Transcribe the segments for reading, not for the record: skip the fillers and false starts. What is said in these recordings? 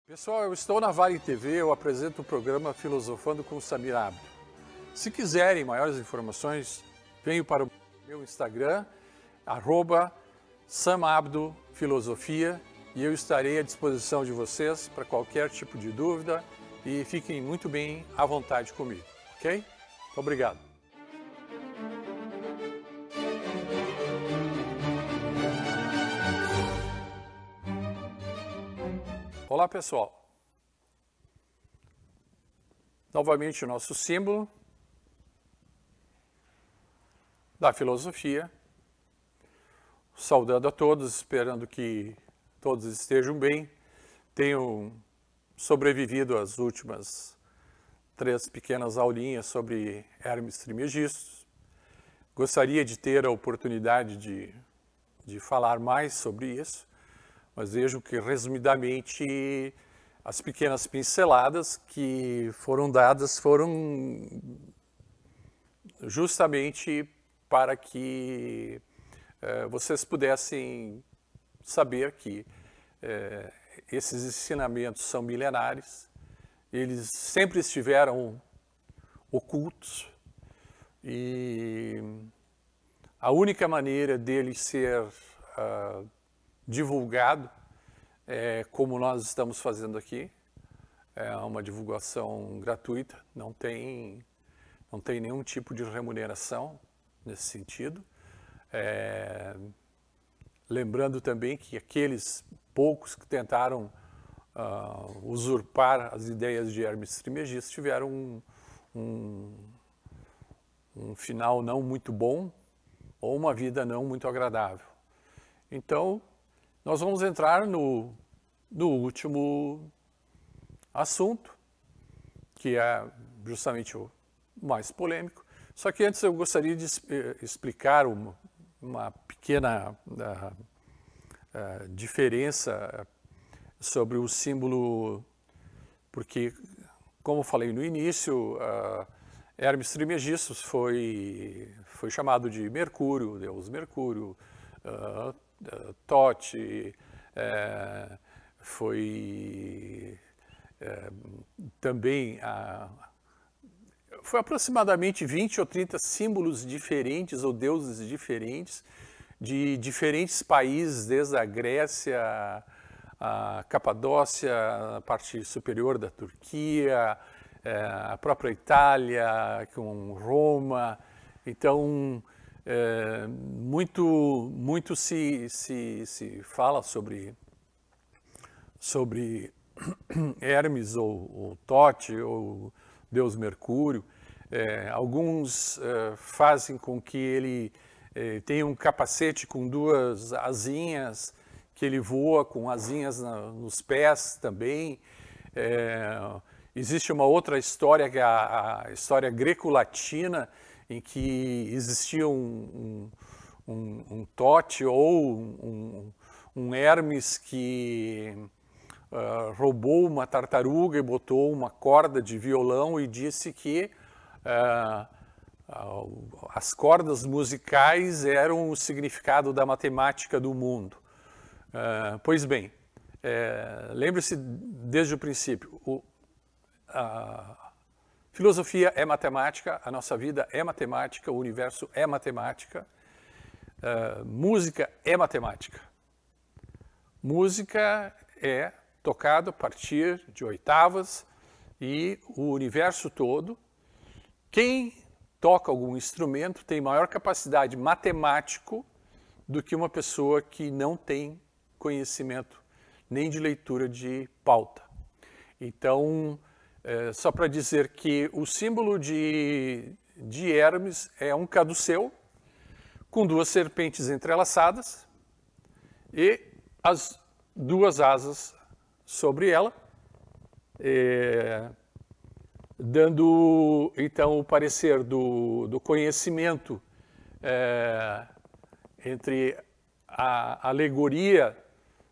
Pessoal, eu estou na Vale TV, eu apresento o programa Filosofando com Samir Abdo. Se quiserem maiores informações, venham para o meu Instagram, @samabdofilosofia, e eu estarei à disposição de vocês para qualquer tipo de dúvida e fiquem muito bem à vontade comigo, ok? Muito obrigado. Olá, pessoal. Novamente o nosso símbolo da filosofia. Saudando a todos, esperando que todos estejam bem, tenham sobrevivido às últimas 3 pequenas aulinhas sobre Hermes Trismegisto. Gostaria de ter a oportunidade de falar mais sobre isso, mas vejo que, resumidamente, as pequenas pinceladas que foram dadas foram justamente para que vocês pudessem saber que esses ensinamentos são milenares, eles sempre estiveram ocultos e a única maneira deles ser divulgado é como nós estamos fazendo aqui. É uma divulgação gratuita, não tem nenhum tipo de remuneração nesse sentido. Lembrando também que aqueles poucos que tentaram usurpar as ideias de Hermes Trismegisto tiveram um final não muito bom ou uma vida não muito agradável. Então, nós vamos entrar no último assunto, que é justamente o mais polêmico. Só que antes eu gostaria de explicar uma pequena diferença sobre o símbolo, porque, como falei no início, Hermes Trismegisto foi chamado de Mercúrio, deus Mercúrio, Tote, também foi aproximadamente 20 ou 30 símbolos diferentes ou deuses diferentes de diferentes países, desde a Grécia, a Capadócia, a parte superior da Turquia, a própria Itália, com Roma. Então, muito se fala sobre Hermes ou Tote ou deus Mercúrio. Alguns fazem com que ele tenha um capacete com 2 asinhas, que ele voa com asinhas nos pés também. Existe uma outra história, que é a história greco-latina, em que existia um Tote ou um Hermes que roubou uma tartaruga e botou uma corda de violão e disse que as cordas musicais eram o significado da matemática do mundo. Pois bem, lembre-se desde o princípio, a filosofia é matemática, a nossa vida é matemática, o universo é matemática, música é matemática. Música é tocado a partir de oitavas e o universo todo. Quem toca algum instrumento tem maior capacidade matemático do que uma pessoa que não tem conhecimento nem de leitura de pauta. Então, só para dizer que o símbolo de Hermes é um caduceu com 2 serpentes entrelaçadas e as 2 asas sobre ela, dando então o parecer do conhecimento entre a alegoria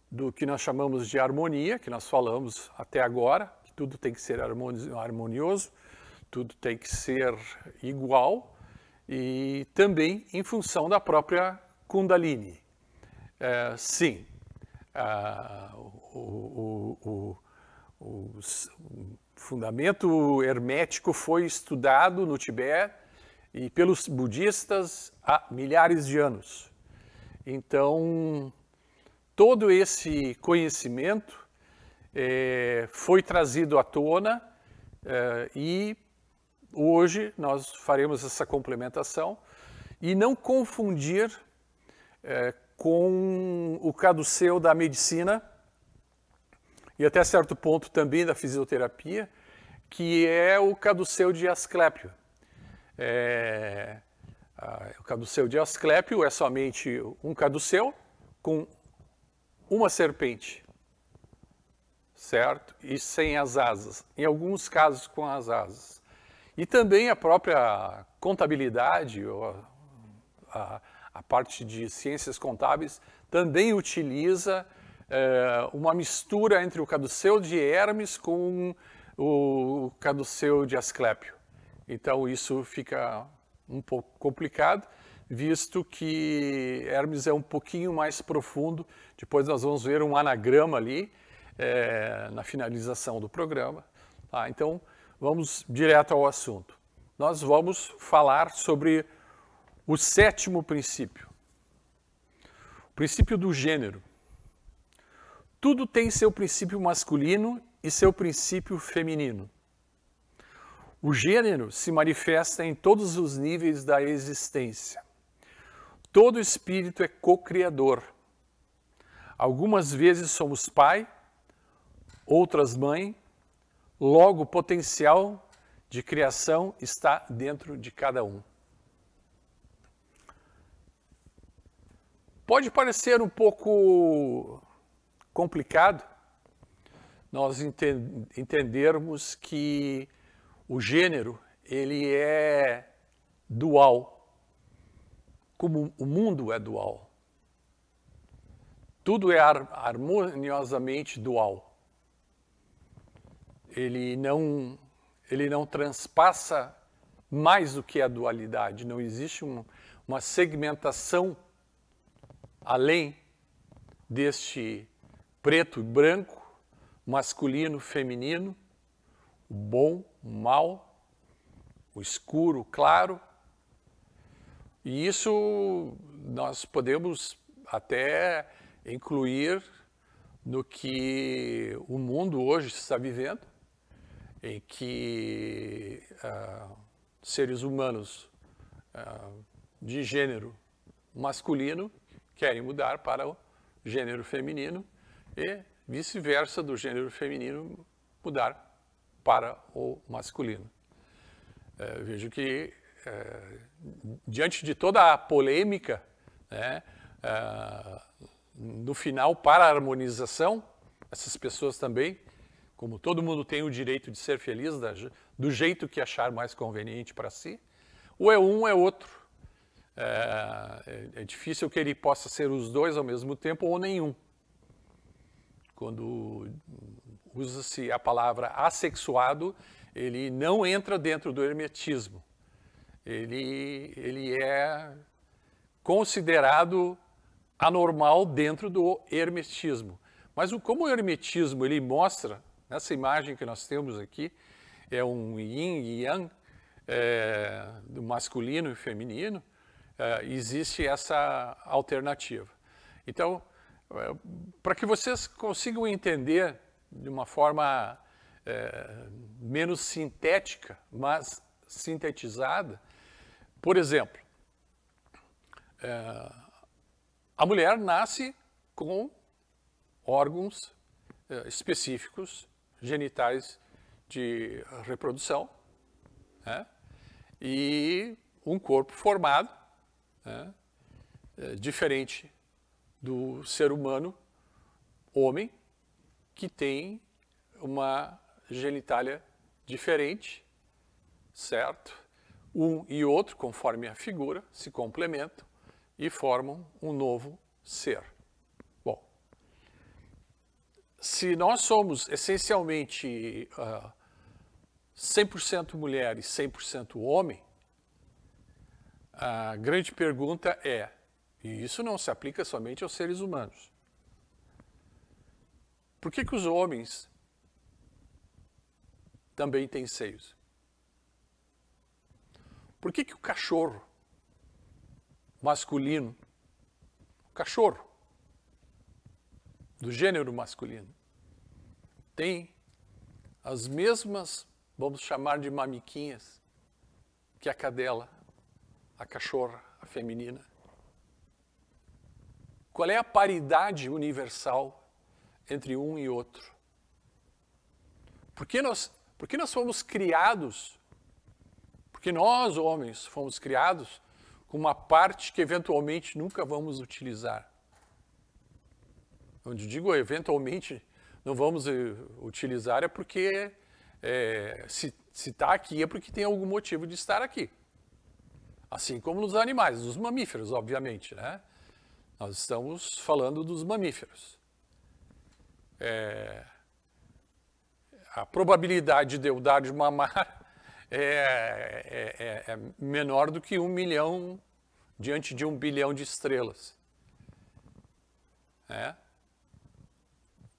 do que nós chamamos de harmonia, que nós falamos até agora, que tudo tem que ser harmonioso, tudo tem que ser igual, e também em função da própria Kundalini. Sim, O fundamento hermético foi estudado no Tibete e pelos budistas há milhares de anos. Então, todo esse conhecimento foi trazido à tona e hoje nós faremos essa complementação e não confundir com o caduceu da medicina e até certo ponto também da fisioterapia, que é o caduceu de Asclépio. O caduceu de Asclépio é somente um caduceu com uma serpente, certo? E sem as asas, em alguns casos com as asas. E também a própria contabilidade, ou a parte de ciências contábeis, também utiliza uma mistura entre o caduceu de Hermes com o caduceu de Asclépio. Então isso fica um pouco complicado, visto que Hermes é um pouquinho mais profundo. Depois nós vamos ver um anagrama ali na finalização do programa. Tá? Então vamos direto ao assunto. Nós vamos falar sobre o 7º princípio, o princípio do gênero. Tudo tem seu princípio masculino e seu princípio feminino. O gênero se manifesta em todos os níveis da existência. Todo espírito é co-criador. Algumas vezes somos pai, outras mãe, logo o potencial de criação está dentro de cada um. Pode parecer um pouco complicado nós entendermos que o gênero ele é dual, como o mundo é dual. Tudo é harmoniosamente dual. Ele não transpassa mais do que a dualidade. Não existe uma segmentação além deste preto e branco, masculino, feminino, o bom, o mal, o escuro, o claro. E isso nós podemos até incluir no que o mundo hoje está vivendo, em que seres humanos de gênero masculino querem mudar para o gênero feminino e vice-versa, do gênero feminino mudar para o masculino. Vejo que, diante de toda a polêmica, né, no final, para a harmonização, essas pessoas também, como todo mundo tem o direito de ser feliz do jeito que achar mais conveniente para si, ou é um ou é outro. É difícil que ele possa ser os dois ao mesmo tempo ou nenhum. Quando usa-se a palavra assexuado, ele não entra dentro do hermetismo. Ele é considerado anormal dentro do hermetismo. Mas como o hermetismo ele mostra, nessa imagem que nós temos aqui, é um yin e yang, do masculino e feminino, existe essa alternativa. Então, para que vocês consigam entender de uma forma menos sintética, mas sintetizada, por exemplo, a mulher nasce com órgãos específicos, genitais de reprodução, né? E um corpo formado, né? Diferente do ser humano, homem, que tem uma genitália diferente, certo? Um e outro, conforme a figura, se complementam e formam um novo ser. Bom, se nós somos essencialmente 100% mulher e 100% homem, a grande pergunta é, e isso não se aplica somente aos seres humanos, por que os homens também tem seios. Por que que o cachorro masculino, o cachorro do gênero masculino, tem as mesmas, vamos chamar de mamiquinhas, que a cadela, a cachorra, a feminina? Qual é a paridade universal entre um e outro? Por que nós fomos criados, porque nós, homens, fomos criados com uma parte que eventualmente nunca vamos utilizar? Onde digo eventualmente não vamos utilizar é porque se está aqui é porque tem algum motivo de estar aqui. Assim como nos animais, nos mamíferos, obviamente, né? Nós estamos falando dos mamíferos. A probabilidade de eu dar de mamar é menor do que 1 milhão diante de 1 bilhão de estrelas.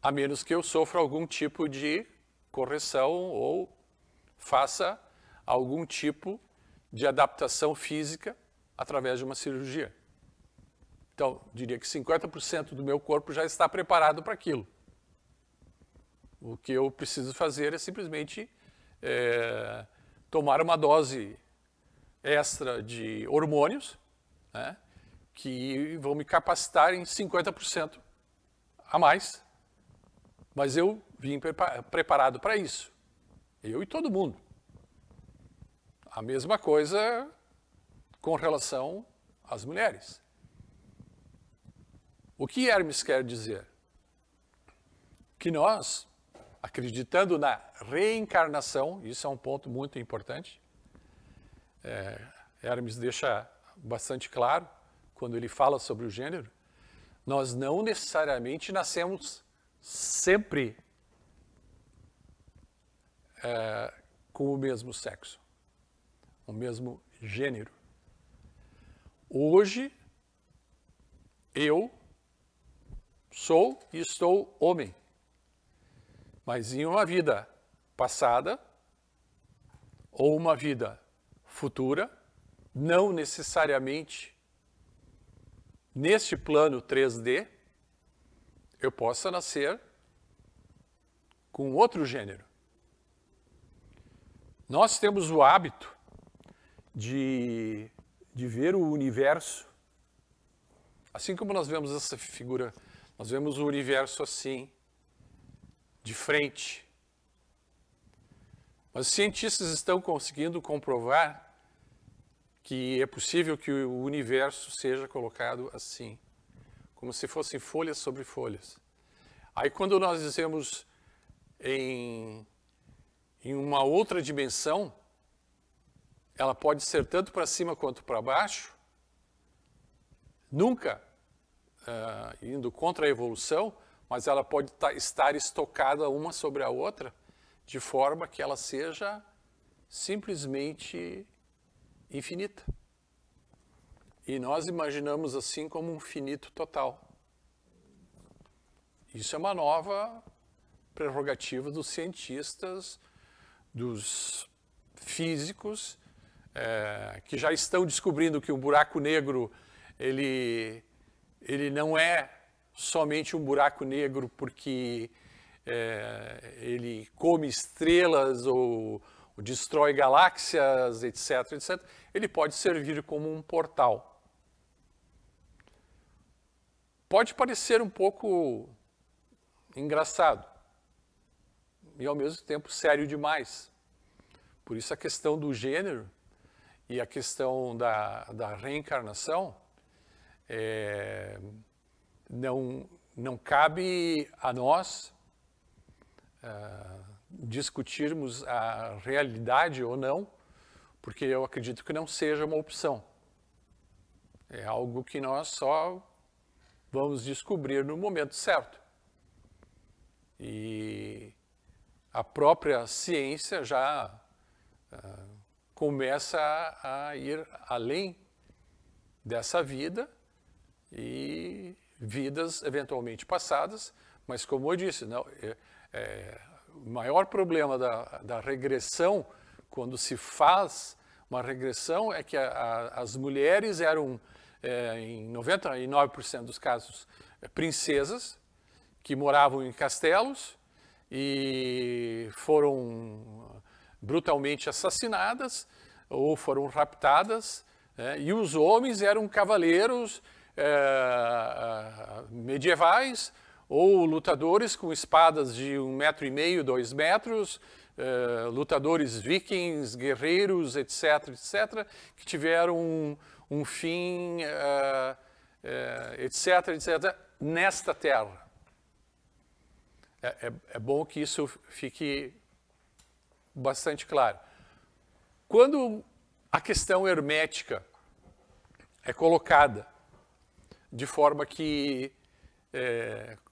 A menos que eu sofra algum tipo de correção ou faça algum tipo de adaptação física através de uma cirurgia. Então, diria que 50% do meu corpo já está preparado para aquilo. O que eu preciso fazer é simplesmente tomar uma dose extra de hormônios, né, que vão me capacitar em 50% a mais. Mas eu vim preparado para isso. Eu e todo mundo. A mesma coisa com relação às mulheres. O que Hermes quer dizer? Que nós, acreditando na reencarnação, isso é um ponto muito importante, Hermes deixa bastante claro quando ele fala sobre o gênero, nós não necessariamente nascemos sempre com o mesmo sexo, o mesmo gênero. Hoje, eu sou e estou homem, mas em uma vida passada ou uma vida futura, não necessariamente neste plano 3D, eu possa nascer com outro gênero. Nós temos o hábito de ver o universo, assim como nós vemos essa figura, nós vemos o universo assim, de frente. Mas os cientistas estão conseguindo comprovar que é possível que o universo seja colocado assim, como se fossem folhas sobre folhas. Aí quando nós dizemos em uma outra dimensão, ela pode ser tanto para cima quanto para baixo, nunca indo contra a evolução, mas ela pode estar estocada uma sobre a outra, de forma que ela seja simplesmente infinita. E nós imaginamos assim como um finito total. Isso é uma nova prerrogativa dos cientistas, dos físicos, que já estão descobrindo que o buraco negro ele não é somente um buraco negro porque ele come estrelas ou destrói galáxias, etc, etc. Ele pode servir como um portal. Pode parecer um pouco engraçado e ao mesmo tempo sério demais. Por isso a questão do gênero e a questão da reencarnação não cabe a nós discutirmos a realidade ou não, porque eu acredito que não seja uma opção. É algo que nós só vamos descobrir no momento certo. E a própria ciência já começa a ir além dessa vida e vidas eventualmente passadas, mas como eu disse, não, o maior problema da regressão, quando se faz uma regressão, é que as mulheres eram, em 99% dos casos, princesas, que moravam em castelos e foram brutalmente assassinadas ou foram raptadas, e os homens eram cavaleiros medievais ou lutadores com espadas de 1,5 metro, 2 metros, lutadores vikings, guerreiros, etc., etc., que tiveram um fim, etc., etc., nesta terra. É bom que isso fique bastante claro. Quando a questão hermética é colocada de forma que,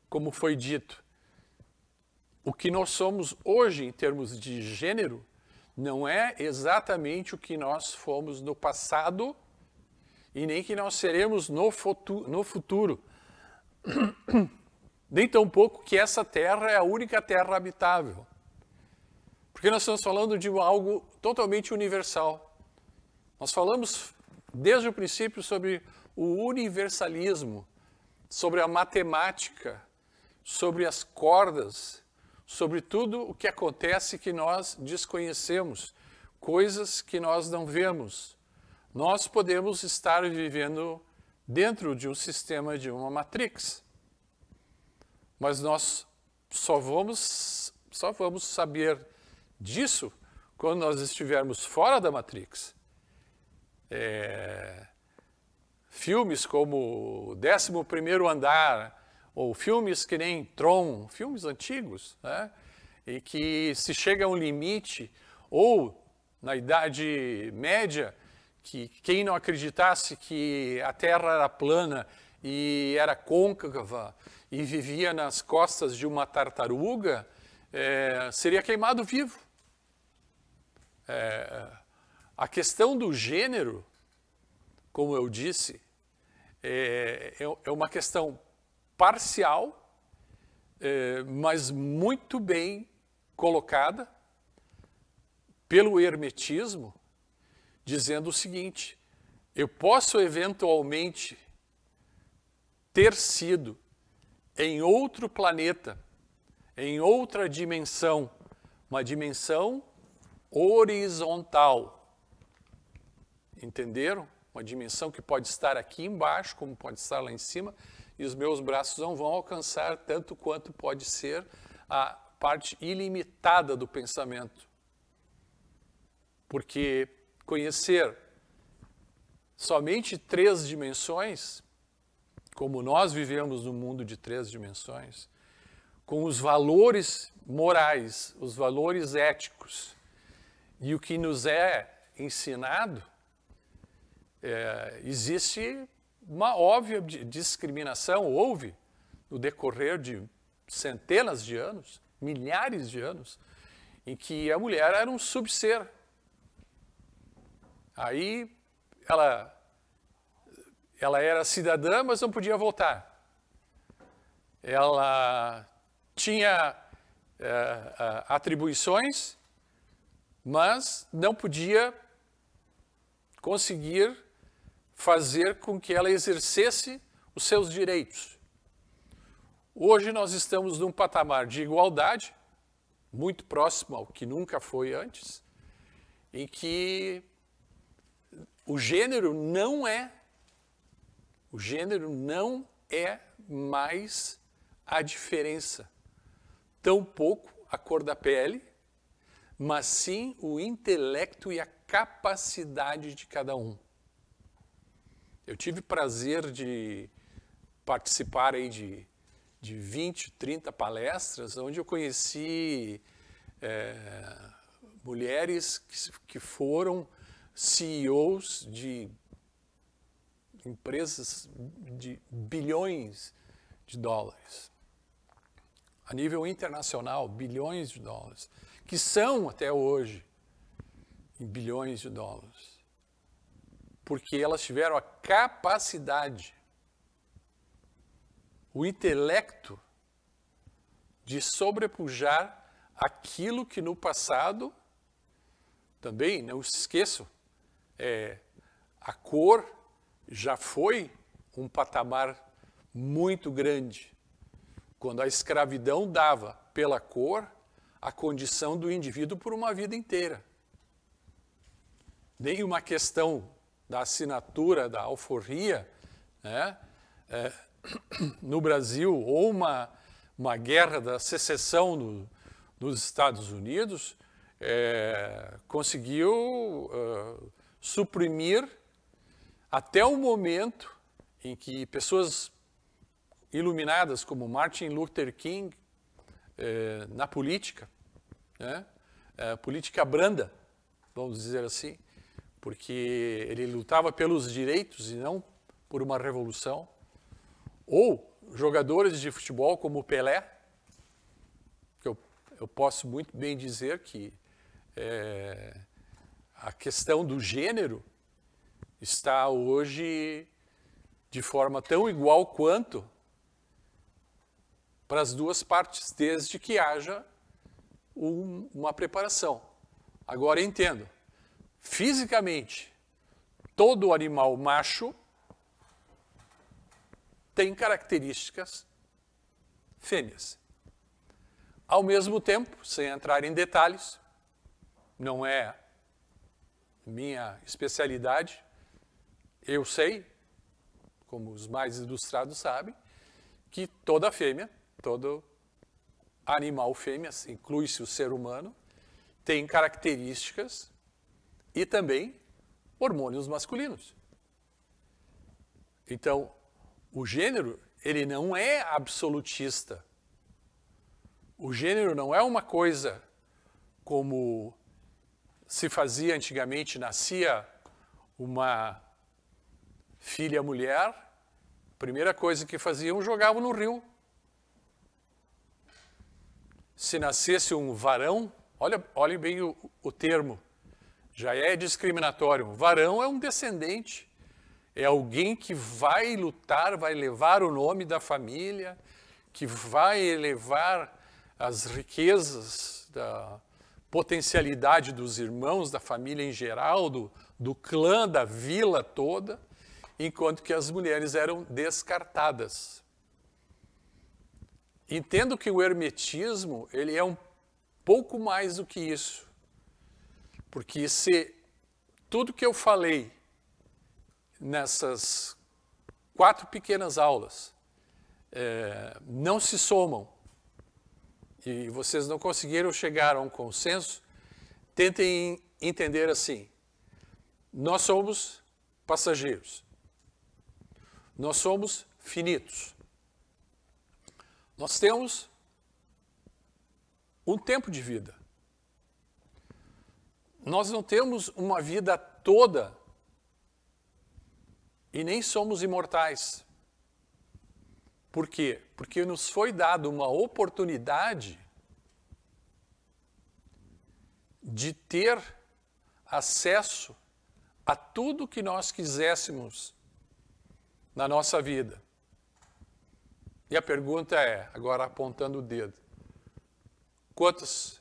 como foi dito, o que nós somos hoje em termos de gênero não é exatamente o que nós fomos no passado e nem que nós seremos no futuro. Nem tampouco que essa terra é a única terra habitável. Porque nós estamos falando de algo totalmente universal. Nós falamos desde o princípio sobre o universalismo, sobre a matemática, sobre as cordas, sobre tudo o que acontece que nós desconhecemos, coisas que nós não vemos. Nós podemos estar vivendo dentro de um sistema, de uma matrix. Mas nós só vamos saber disso quando nós estivermos fora da Matrix. Filmes como 11º Andar, ou filmes que nem Tron, filmes antigos, né? E que se chega a um limite, ou na Idade Média, que quem não acreditasse que a Terra era plana e era côncava, e vivia nas costas de uma tartaruga, seria queimado vivo. A questão do gênero, como eu disse, é uma questão parcial, mas muito bem colocada pelo hermetismo, dizendo o seguinte: eu posso eventualmente ter sido em outro planeta, em outra dimensão, uma dimensão horizontal. Entenderam? Uma dimensão que pode estar aqui embaixo, como pode estar lá em cima, e os meus braços não vão alcançar tanto quanto pode ser a parte ilimitada do pensamento. Porque conhecer somente 3 dimensões, como nós vivemos no mundo de 3 dimensões, com os valores morais, os valores éticos e o que nos é ensinado, existe uma óbvia discriminação, houve no decorrer de centenas de anos, milhares de anos, em que a mulher era um subser. Aí ela era cidadã, mas não podia votar. Ela tinha atribuições, mas não podia conseguir fazer com que ela exercesse os seus direitos. Hoje nós estamos num patamar de igualdade, muito próximo ao que nunca foi antes, em que o gênero não é mais a diferença, tampouco a cor da pele, mas sim o intelecto e a capacidade de cada um. Eu tive prazer de participar aí de 20, 30 palestras, onde eu conheci mulheres que foram CEOs de empresas de bilhões de dólares. A nível internacional, bilhões de dólares, que são até hoje em bilhões de dólares. Porque elas tiveram a capacidade, o intelecto de sobrepujar aquilo que no passado, também não se esqueçam, a cor já foi um patamar muito grande, quando a escravidão dava pela cor a condição do indivíduo por uma vida inteira. Nem uma questão da assinatura, da alforria, né? No Brasil, ou uma guerra da secessão nos Estados Unidos, conseguiu suprimir até o momento em que pessoas iluminadas como Martin Luther King, na política, né? Política branda, vamos dizer assim, porque ele lutava pelos direitos e não por uma revolução. Ou jogadores de futebol como Pelé, que eu posso muito bem dizer que a questão do gênero está hoje de forma tão igual quanto para as duas partes, desde que haja uma preparação. Agora entendo, fisicamente, todo animal macho tem características fêmeas. Ao mesmo tempo, sem entrar em detalhes, não é minha especialidade, eu sei, como os mais ilustrados sabem, que toda fêmea, todo animal fêmea, inclui-se o ser humano, tem características e também hormônios masculinos. Então, o gênero, ele não é absolutista. O gênero não é uma coisa como se fazia antigamente, nascia uma filha mulher, a primeira coisa que faziam, jogavam no rio. Se nascesse um varão, olhe bem o termo, já é discriminatório. Varão é um descendente, é alguém que vai lutar, vai levar o nome da família, que vai elevar as riquezas da potencialidade dos irmãos, da família em geral, do clã, da vila toda, enquanto que as mulheres eram descartadas. Entendo que o hermetismo, ele é um pouco mais do que isso. Porque se tudo que eu falei nessas 4 pequenas aulas não se somam e vocês não conseguiram chegar a um consenso, tentem entender assim: nós somos passageiros, nós somos finitos, nós temos um tempo de vida, nós não temos uma vida toda e nem somos imortais. Por quê? Porque nos foi dada uma oportunidade de ter acesso a tudo que nós quiséssemos na nossa vida. E a pergunta é, agora apontando o dedo, quantas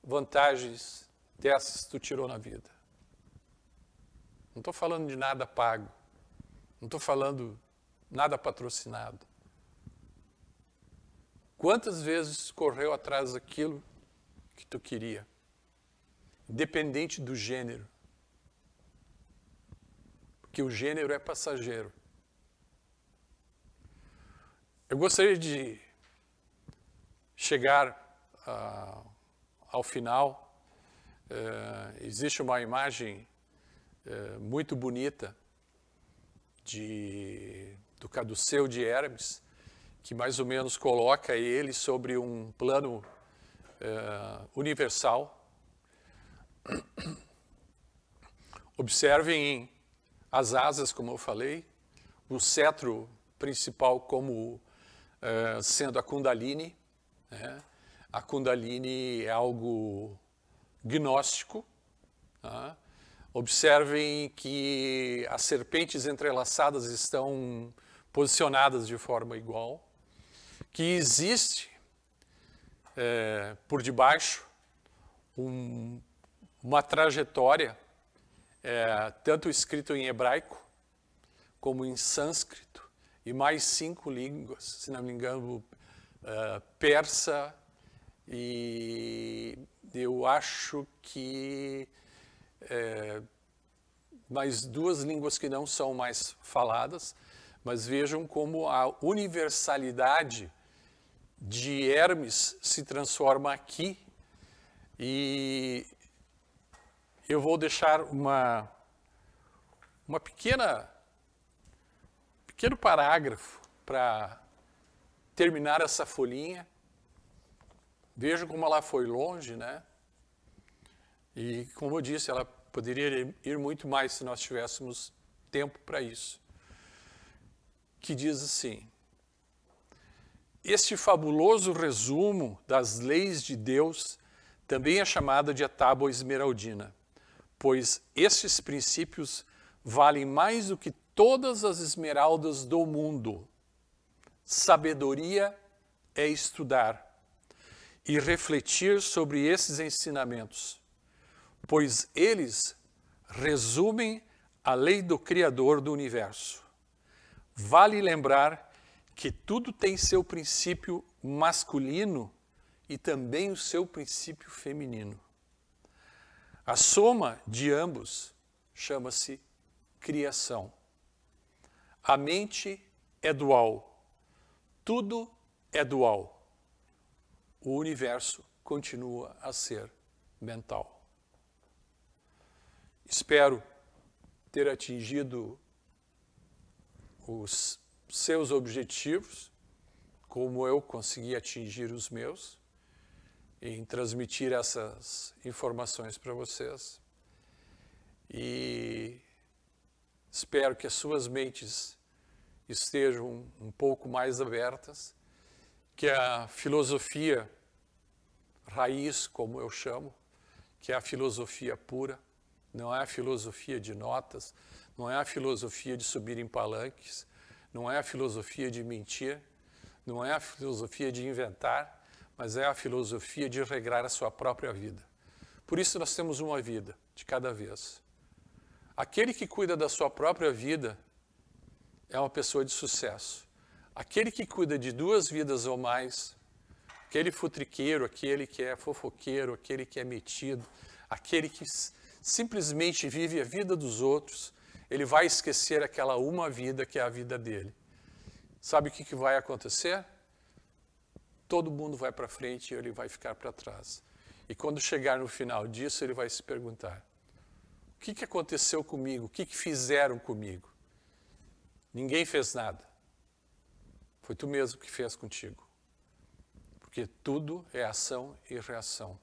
vantagens dessas tu tirou na vida? Não estou falando de nada pago, não estou falando nada patrocinado. Quantas vezes correu atrás daquilo que tu queria? Independente do gênero. Porque o gênero é passageiro. Eu gostaria de chegar ao final. Existe uma imagem muito bonita do caduceu de Hermes, que mais ou menos coloca ele sobre um plano universal. Observem as asas, como eu falei, o cetro principal como sendo a Kundalini, né? A Kundalini é algo gnóstico. Tá? Observem que as serpentes entrelaçadas estão posicionadas de forma igual, que existe por debaixo uma trajetória, tanto escrito em hebraico como em sânscrito, e mais 5 línguas, se não me engano, persa, e eu acho que mais 2 línguas que não são mais faladas, mas vejam como a universalidade de Hermes se transforma aqui. E eu vou deixar uma pequeno parágrafo para terminar essa folhinha. Vejam como ela foi longe, né? E como eu disse, ela poderia ir muito mais se nós tivéssemos tempo para isso. Que diz assim: este fabuloso resumo das leis de Deus também é chamado de a Tábua Esmeraldina, pois estes princípios valem mais do que todas as esmeraldas do mundo. Sabedoria é estudar e refletir sobre esses ensinamentos, pois eles resumem a lei do Criador do universo. Vale lembrar que tudo tem seu princípio masculino e também o seu princípio feminino. A soma de ambos chama-se criação. A mente é dual, tudo é dual. O universo continua a ser mental. Espero ter atingido os seus objetivos, como eu consegui atingir os meus, em transmitir essas informações para vocês. E espero que as suas mentes estejam um pouco mais abertas, que a filosofia raiz, como eu chamo, que é a filosofia pura, não é a filosofia de notas, não é a filosofia de subir em palanques, não é a filosofia de mentir, não é a filosofia de inventar, mas é a filosofia de regrar a sua própria vida. Por isso nós temos uma vida de cada vez. Aquele que cuida da sua própria vida é uma pessoa de sucesso. Aquele que cuida de 2 vidas ou mais, aquele futriqueiro, aquele que é fofoqueiro, aquele que é metido, aquele que simplesmente vive a vida dos outros, ele vai esquecer aquela uma vida que é a vida dele. Sabe o que vai acontecer? Todo mundo vai para frente e ele vai ficar para trás. E quando chegar no final disso, ele vai se perguntar: o que aconteceu comigo? O que fizeram comigo? Ninguém fez nada. Foi tu mesmo que fez contigo. Porque tudo é ação e reação.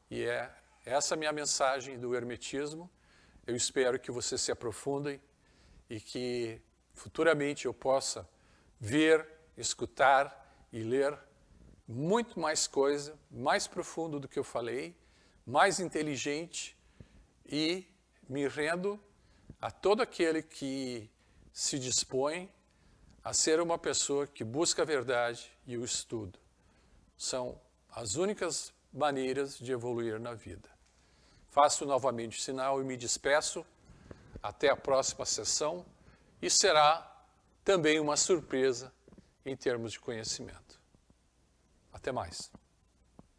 E é essa a minha mensagem do hermetismo. Eu espero que vocês se aprofundem e que futuramente eu possa ver, escutar e ler muito mais coisa, mais profundo do que eu falei, mais inteligente, e me rendo a todo aquele que se dispõe a ser uma pessoa que busca a verdade e o estudo. São as únicas maneiras de evoluir na vida. Faço novamente o sinal e me despeço. Até a próxima sessão, e será também uma surpresa em termos de conhecimento. Até mais.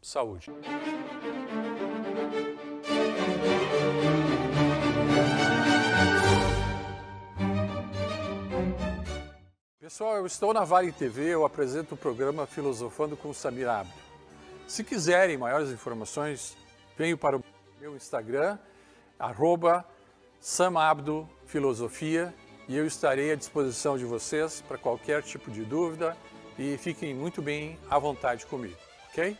Saúde. Pessoal, eu estou na Vale TV, eu apresento o programa Filosofando com Samir Abdo. Se quiserem maiores informações, venham para o meu Instagram, @samabdofilosofia, e eu estarei à disposição de vocês para qualquer tipo de dúvida, e fiquem muito bem à vontade comigo, ok?